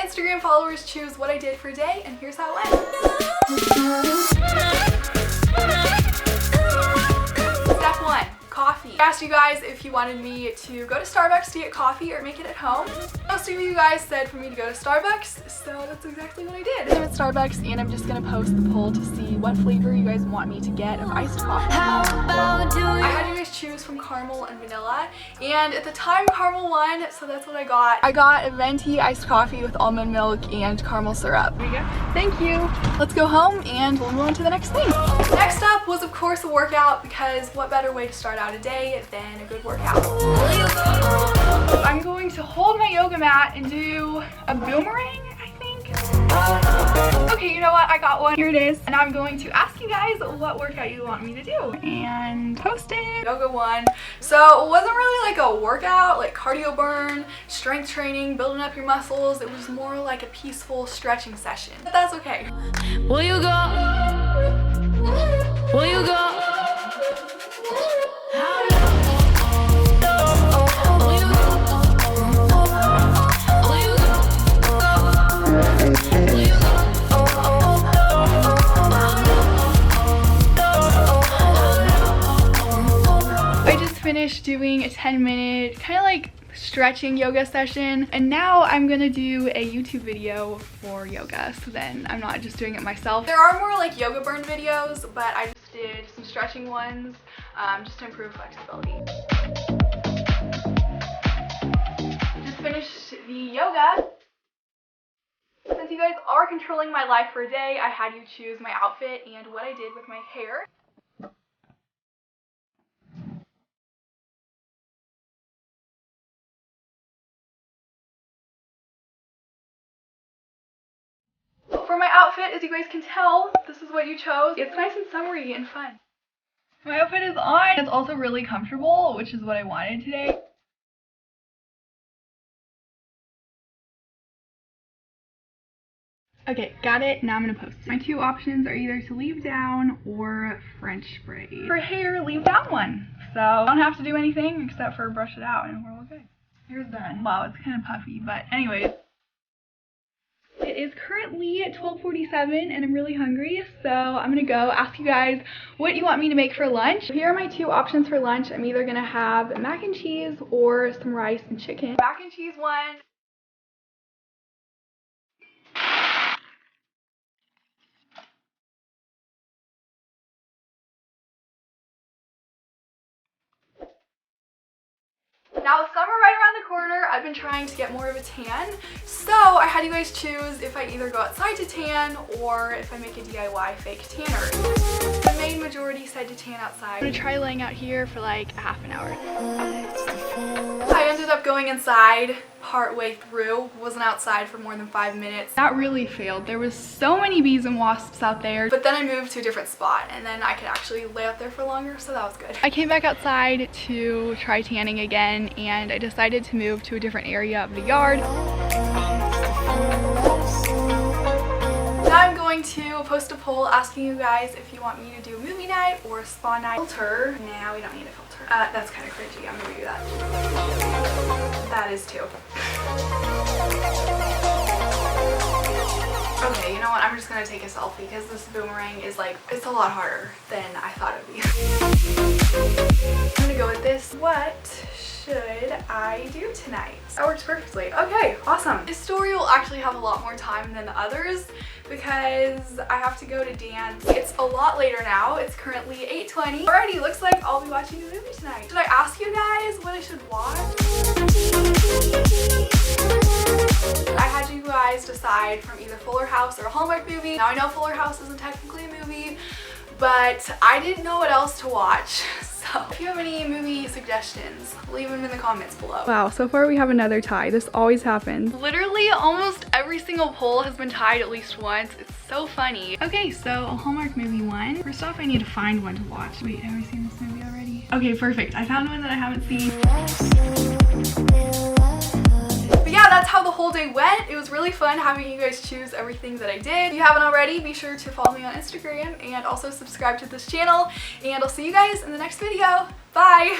Instagram followers choose what I did for a day, and here's how it went. Step 1. Coffee. I asked you guys if you wanted me to go to Starbucks to get coffee or make it at home. Most of you guys said for me to go to Starbucks, so that's exactly what I did. I'm at Starbucks and I'm just gonna post the poll to see what flavor you guys want me to get of iced coffee. I had you guys choose from caramel and vanilla, and at the time caramel won, so that's what I got. I got a venti iced coffee with almond milk and caramel syrup. There you go. Thank you. Let's go home and we'll move on to the next thing. Next up was of course a workout, because what better way to start out a day than a good workout. I'm going to hold my yoga mat and do a boomerang, I think. Okay, you know what? I got one. Here it is. And I'm going to ask you guys what workout you want me to do and post it. Yoga 1. So it wasn't really like a workout, like cardio burn, strength training, building up your muscles. It was more like a peaceful stretching session. But that's okay. Will you go? Will you go? Finished doing a 10-minute kind of like stretching yoga session, and now I'm gonna do a YouTube video for yoga, so then I'm not just doing it myself. There are more like yoga burn videos, but I just did some stretching ones just to improve flexibility. Just finished the yoga. Since you guys are controlling my life for a day, I had you choose my outfit and what I did with my hair. For my outfit, as you guys can tell, this is what you chose. It's nice and summery and fun. My outfit is on. It's also really comfortable, which is what I wanted today. Okay, got it. Now I'm gonna post it. My two options are either to leave down or French braid. For hair, leave down one. So I don't have to do anything except for brush it out and we're all good. Hair's done. Wow, it's kind of puffy, but anyways. It is currently 12:47 and I'm really hungry, so I'm gonna go ask you guys what you want me to make for lunch. Here are my two options for lunch. I'm either gonna have mac and cheese or some rice and chicken. Mac and cheese one. Now with summer right around the corner, I've been trying to get more of a tan, so I had you guys choose if I either go outside to tan or if I make a DIY fake tanner. The main majority said to tan outside. I'm gonna try laying out here for like a half an hour. I ended up going inside partway through, wasn't outside for more than 5 minutes. That really failed. There was so many bees and wasps out there, but then I moved to a different spot and then I could actually lay out there for longer, so that was good. I came back outside to try tanning again and I decided to move to a different area of the yard. Now I'm going to post a poll asking you guys if you want me to do a movie night or a spa night. Filter. Nah, we don't need a filter. That's kind of cringy. I'm gonna do that. That is too. Okay, you know what? I'm just gonna take a selfie because this boomerang is like, it's a lot harder than I thought it would be. I'm gonna go with this. What should I do tonight? That works perfectly. Okay, awesome. This story will actually have a lot more time than the others because I have to go to dance. It's a lot later now. It's currently 8:20. Alrighty, looks like I'll be watching a movie tonight. Should I ask you guys what I should watch? I had you guys decide from either Fuller House or a Hallmark movie. Now I know Fuller House isn't technically a movie, but I didn't know what else to watch. So if you have any movie suggestions, leave them in the comments below. Wow, so far we have another tie. This always happens. Literally almost every single poll has been tied at least once. It's so funny. Okay, so a Hallmark movie one. First off, I need to find one to watch. Wait, have I seen this movie already? Okay, perfect. I found one that I haven't seen. But yeah, that's how the whole day went. It was really fun having you guys choose everything that I did. If you haven't already, be sure to follow me on Instagram and also subscribe to this channel. And I'll see you guys in the next video. Bye!